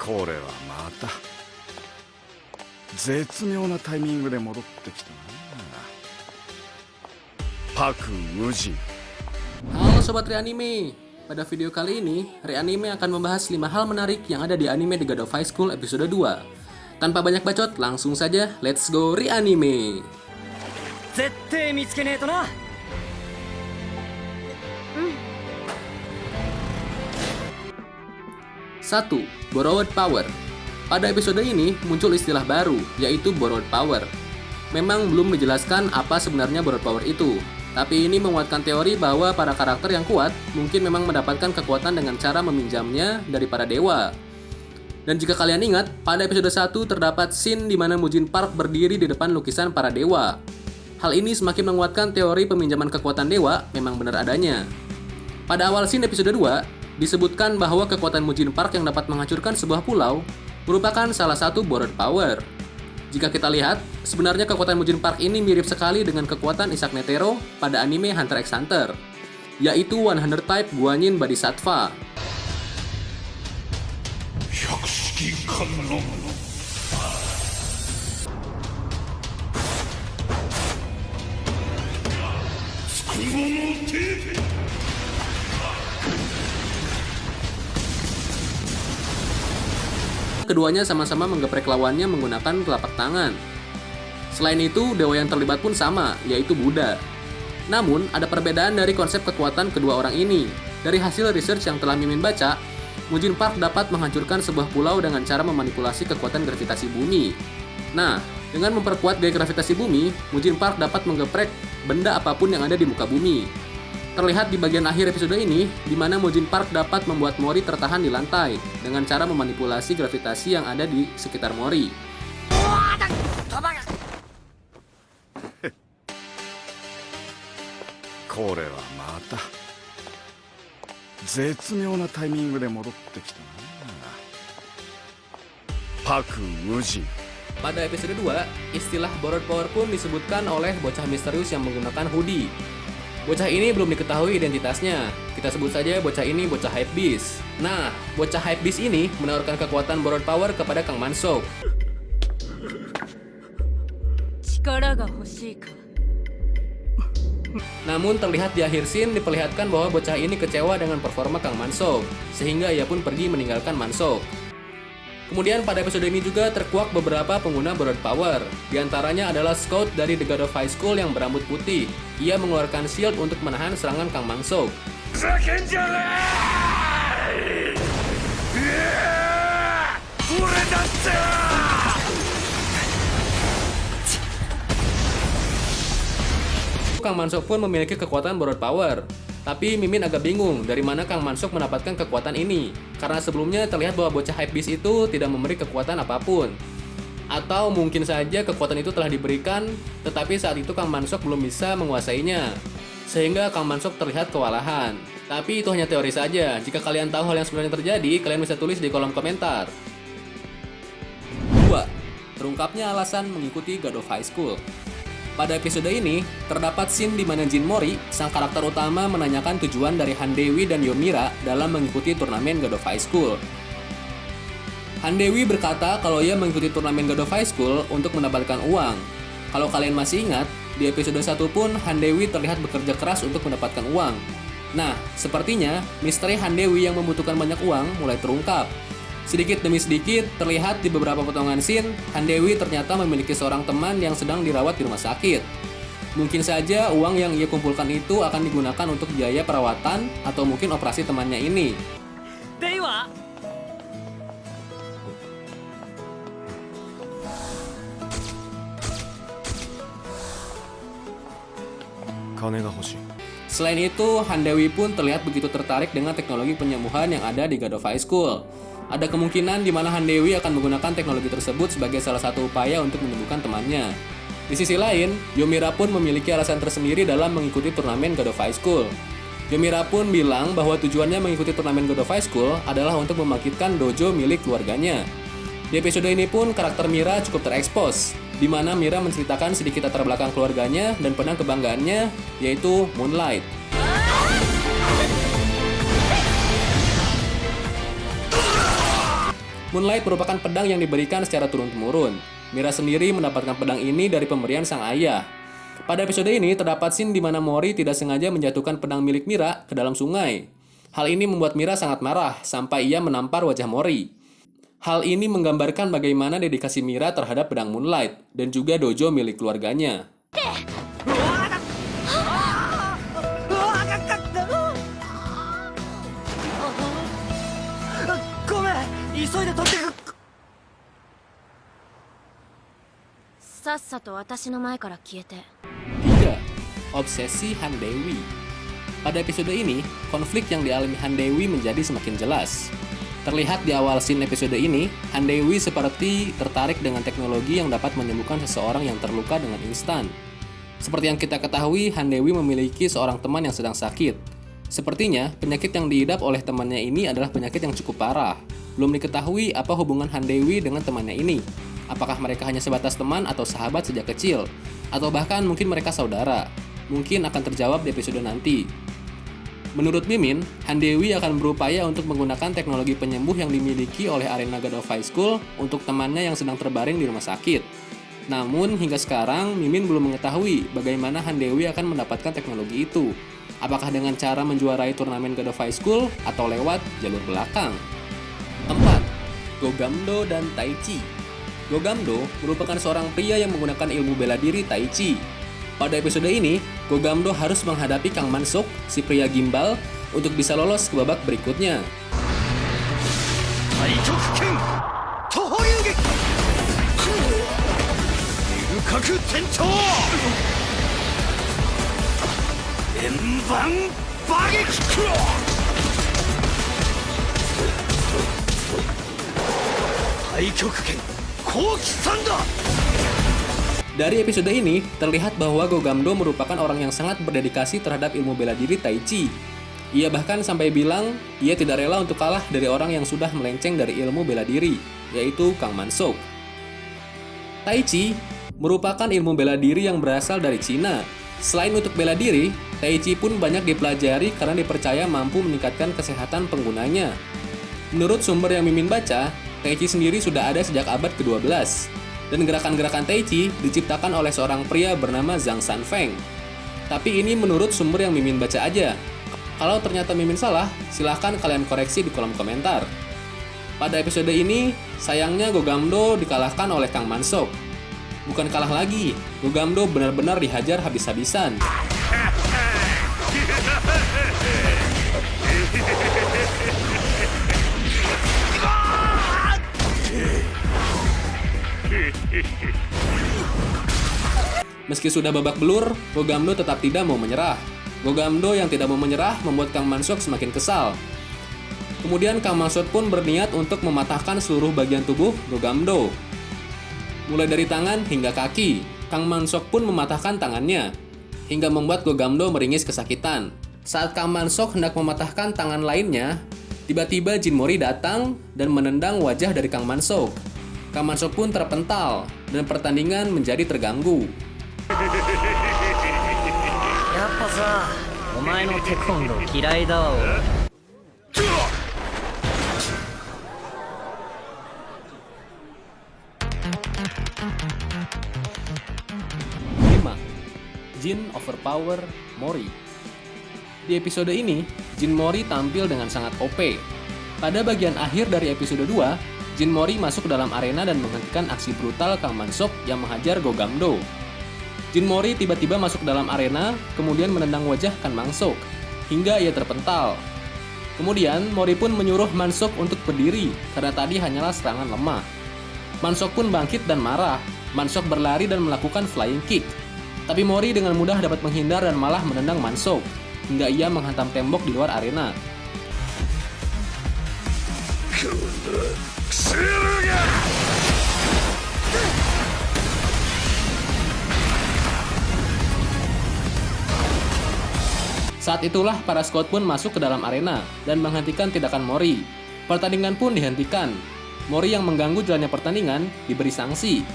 これはまた絶妙なタイミングで戻ってきたな。パク・ウジン。 Halo Sobat Reanime, pada video kali ini Reanime akan membahas 5 hal menarik yang ada di anime The God of High School episode 2. Tanpa banyak bacot, langsung saja let's go Reanime. 絶対見つけねえとな。 1. Borrowed Power. Pada episode ini muncul istilah baru, yaitu Borrowed Power. Memang belum dijelaskan apa sebenarnya Borrowed Power itu, tapi ini menguatkan teori bahwa para karakter yang kuat mungkin memang mendapatkan kekuatan dengan cara meminjamnya dari para dewa. Dan jika kalian ingat, pada episode 1 terdapat scene di mana Mujin Park berdiri di depan lukisan para dewa. Hal ini semakin menguatkan teori peminjaman kekuatan dewa memang benar adanya. Pada awal scene episode 2, disebutkan bahwa kekuatan Mujin Park yang dapat menghancurkan sebuah pulau merupakan salah satu Borrowed Power. Jika kita lihat, sebenarnya kekuatan Mujin Park ini mirip sekali dengan kekuatan Isaac Netero pada anime Hunter x Hunter, yaitu 100 Type Guanyin Bodhisattva. Keduanya sama-sama menggeprek lawannya menggunakan telapak tangan. Selain itu, dewa yang terlibat pun sama, yaitu Buddha. Namun, ada perbedaan dari konsep kekuatan kedua orang ini. Dari hasil research yang telah Mimin baca, Mujin Park dapat menghancurkan sebuah pulau dengan cara memanipulasi kekuatan gravitasi bumi. Nah, dengan memperkuat gaya gravitasi bumi, Mujin Park dapat menggeprek benda apapun yang ada di muka bumi. Terlihat di bagian akhir episode ini, di mana Mujin Park dapat membuat Mori tertahan di lantai dengan cara memanipulasi gravitasi yang ada di sekitar Mori. Kore wa mata zetsumiou na taiming de modotte kita na. Paku Wujin. Pada episode 2, istilah Borrowed Power pun disebutkan oleh bocah misterius yang menggunakan hoodie. Bocah ini belum diketahui identitasnya. Kita sebut saja bocah ini bocah Hypebeast. Nah, bocah Hypebeast ini menawarkan kekuatan Borrowed Power kepada Kang Mansou. Namun terlihat di akhir scene diperlihatkan bahwa bocah ini kecewa dengan performa Kang Mansou, sehingga ia pun pergi meninggalkan Mansou. Kemudian pada episode ini juga terkuak beberapa pengguna Borrowed Power. Di antaranya adalah Scout dari The God of High School yang berambut putih. Ia mengeluarkan shield untuk menahan serangan Kang Mansou. Kang Mansou pun memiliki kekuatan Borrowed Power. Tapi Mimin agak bingung dari mana Kang Mansou mendapatkan kekuatan ini. Karena sebelumnya terlihat bahwa bocah Hypebeast itu tidak memberi kekuatan apapun. Atau mungkin saja kekuatan itu telah diberikan, tetapi saat itu Kang Mansou belum bisa menguasainya. Sehingga Kang Mansou terlihat kewalahan. Tapi itu hanya teori saja. Jika kalian tahu hal yang sebenarnya terjadi, kalian bisa tulis di kolom komentar. 2. Terungkapnya alasan mengikuti God of High School. Pada episode ini, terdapat scene di mana Jin Mori, sang karakter utama, menanyakan tujuan dari Han Dewi dan Yomira dalam mengikuti turnamen God of High School. Han Dewi berkata kalau ia mengikuti turnamen God of High School untuk mendapatkan uang. Kalau kalian masih ingat, di episode 1 pun Han Dewi terlihat bekerja keras untuk mendapatkan uang. Nah, sepertinya misteri Han Dewi yang membutuhkan banyak uang mulai terungkap. Sedikit demi sedikit, terlihat di beberapa potongan scene, Han Dewi ternyata memiliki seorang teman yang sedang dirawat di rumah sakit. Mungkin saja uang yang ia kumpulkan itu akan digunakan untuk biaya perawatan atau mungkin operasi temannya ini. Dewa. Kane ga hoshii. Selain itu, Han Dewi pun terlihat begitu tertarik dengan teknologi penyembuhan yang ada di God of High School. Ada kemungkinan di mana Han Dewi akan menggunakan teknologi tersebut sebagai salah satu upaya untuk menyembuhkan temannya. Di sisi lain, Yomira pun memiliki alasan tersendiri dalam mengikuti turnamen God of High School. Yomira pun bilang bahwa tujuannya mengikuti turnamen God of High School adalah untuk membangkitkan dojo milik keluarganya. Di episode ini pun karakter Mira cukup terekspos, di mana Mira menceritakan sedikit latar belakang keluarganya dan pedang kebanggaannya, yaitu Moonlight. Moonlight merupakan pedang yang diberikan secara turun-temurun. Mira sendiri mendapatkan pedang ini dari pemberian sang ayah. Pada episode ini terdapat scene di mana Mori tidak sengaja menjatuhkan pedang milik Mira ke dalam sungai. Hal ini membuat Mira sangat marah sampai ia menampar wajah Mori. Hal ini menggambarkan bagaimana dedikasi Mira terhadap pedang Moonlight dan juga dojo milik keluarganya. ごめん急いで取ってく。 さっさと私の前から消えて。 3. Obsesi Han Dewi. Pada episode ini, konflik yang dialami Han Dewi menjadi semakin jelas. Terlihat di awal scene episode ini, Han Dewi seperti tertarik dengan teknologi yang dapat menyembuhkan seseorang yang terluka dengan instan. Seperti yang kita ketahui, Han Dewi memiliki seorang teman yang sedang sakit. Sepertinya, penyakit yang diidap oleh temannya ini adalah penyakit yang cukup parah. Belum diketahui apa hubungan Han Dewi dengan temannya ini. Apakah mereka hanya sebatas teman atau sahabat sejak kecil? Atau bahkan mungkin mereka saudara? Mungkin akan terjawab di episode nanti. Menurut Mimin, Han Dewi akan berupaya untuk menggunakan teknologi penyembuh yang dimiliki oleh Arena God of High School untuk temannya yang sedang terbaring di rumah sakit. Namun, hingga sekarang, Mimin belum mengetahui bagaimana Han Dewi akan mendapatkan teknologi itu. Apakah dengan cara menjuarai turnamen God of High School atau lewat jalur belakang? 4. Gogamdo dan Taichi. Gogamdo merupakan seorang pria yang menggunakan ilmu bela diri Taichi. Pada episode ini, Gogamdo harus menghadapi Kang Mansuk, si pria gimbal, untuk bisa lolos ke babak berikutnya. 太極拳徒歩流撃龍角転調円盤馬撃太極拳後期三だ。 Dari episode ini, terlihat bahwa Gogamdo merupakan orang yang sangat berdedikasi terhadap ilmu bela diri Taichi. Ia bahkan sampai bilang, ia tidak rela untuk kalah dari orang yang sudah melenceng dari ilmu bela diri, yaitu Kang Mansuk. Taichi merupakan ilmu bela diri yang berasal dari Cina. Selain untuk bela diri, Taichi pun banyak dipelajari karena dipercaya mampu meningkatkan kesehatan penggunanya. Menurut sumber yang Mimin baca, Taichi sendiri sudah ada sejak abad ke-12. Dan gerakan-gerakan Taichi diciptakan oleh seorang pria bernama Zhang Sanfeng. Tapi ini menurut sumber yang Mimin baca aja. Kalau ternyata Mimin salah, silahkan kalian koreksi di kolom komentar. Pada episode ini, sayangnya Gogamdo dikalahkan oleh Kang Mansuk. Bukan kalah lagi, Gogamdo benar-benar dihajar habis-habisan. Meski sudah babak belur, Gogamdo tetap tidak mau menyerah. Gogamdo yang tidak mau menyerah membuat Kang Mansuk semakin kesal. Kemudian Kang Mansuk pun berniat untuk mematahkan seluruh bagian tubuh Gogamdo. Mulai dari tangan hingga kaki, Kang Mansuk pun mematahkan tangannya, hingga membuat Gogamdo meringis kesakitan. Saat Kang Mansuk hendak mematahkan tangan lainnya, tiba-tiba Jin Mori datang dan menendang wajah dari Kang Mansuk. Kang Mansuk pun terpental, dan pertandingan menjadi terganggu. やっぱさお前のテコンドー嫌いだわ俺。 5. Jin overpower Mori. Di episode ini, Jin Mori tampil dengan sangat OP. Pada bagian akhir dari episode 2, Jin Mori masuk ke dalam arena dan menghentikan aksi brutal Kang Mansuk yang menghajar Gogamdo. Jin Mori tiba-tiba masuk ke dalam arena, kemudian menendang wajah Kang Mansuk, hingga ia terpental. Kemudian, Mori pun menyuruh Mansuk untuk berdiri, karena tadi hanyalah serangan lemah. Mansuk pun bangkit dan marah. Mansuk berlari dan melakukan flying kick. Tapi Mori dengan mudah dapat menghindar dan malah menendang Mansuk, hingga ia menghantam tembok di luar arena. Saat itulah para scout pun masuk ke dalam arena dan menghentikan tindakan Mori. Pertandingan pun dihentikan. Mori yang mengganggu jalannya pertandingan diberi sanksi.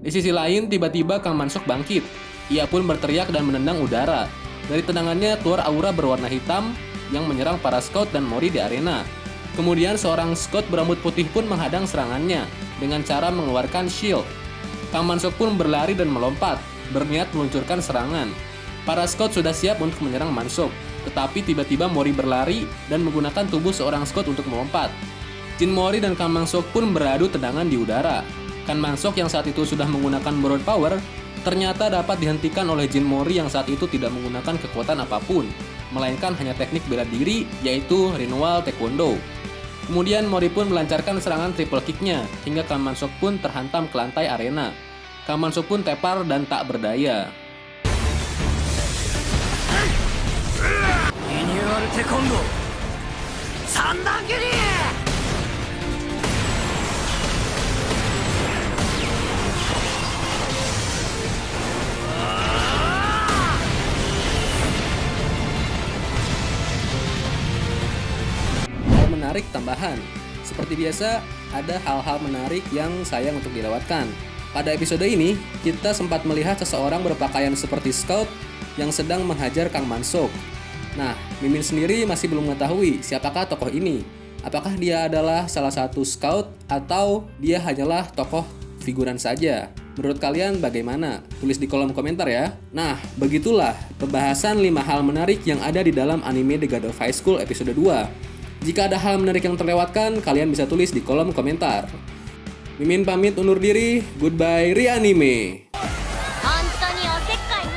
Di sisi lain, tiba-tiba Kang Mansuk bangkit. Ia pun berteriak dan menendang udara. Dari tendangannya keluar aura berwarna hitam yang menyerang para scout dan Mori di arena. Kemudian seorang scout berambut putih pun menghadang serangannya dengan cara mengeluarkan shield. Kang Mansok pun berlari dan melompat, berniat meluncurkan serangan. Para scout sudah siap untuk menyerang Mansok, tetapi tiba-tiba Mori berlari dan menggunakan tubuh seorang scout untuk melompat. Jin Mori dan Kang Mansok pun beradu tendangan di udara. Kang Mansok yang saat itu sudah menggunakan Borrowed Power ternyata dapat dihentikan oleh Jin Mori yang saat itu tidak menggunakan kekuatan apapun, melainkan hanya teknik bela diri, yaitu Renewal Taekwondo. Kemudian Mori pun melancarkan serangan triple kick-nya, hingga Kang Mansok pun terhantam ke lantai arena. Kang Mansok pun tepar dan tak berdaya. リニューアルテコンド三段蹴り。 Hal menarik tambahan. Seperti biasa, ada hal-hal menarik yang sayang untuk dilewatkan. Pada episode ini, kita sempat melihat seseorang berpakaian seperti scout yang sedang menghajar Kang Mansok. Nah, Mimin sendiri masih belum mengetahui siapakah tokoh ini. Apakah dia adalah salah satu scout atau dia hanyalah tokoh figuran saja? Menurut kalian bagaimana? Tulis di kolom komentar ya. Nah, begitulah pembahasan 5 hal menarik yang ada di dalam anime The God of High School episode 2. Jika ada hal menarik yang terlewatkan, kalian bisa tulis di kolom komentar. Mimin pamit undur diri. Goodbye, Reanime. 本当におせっかいね。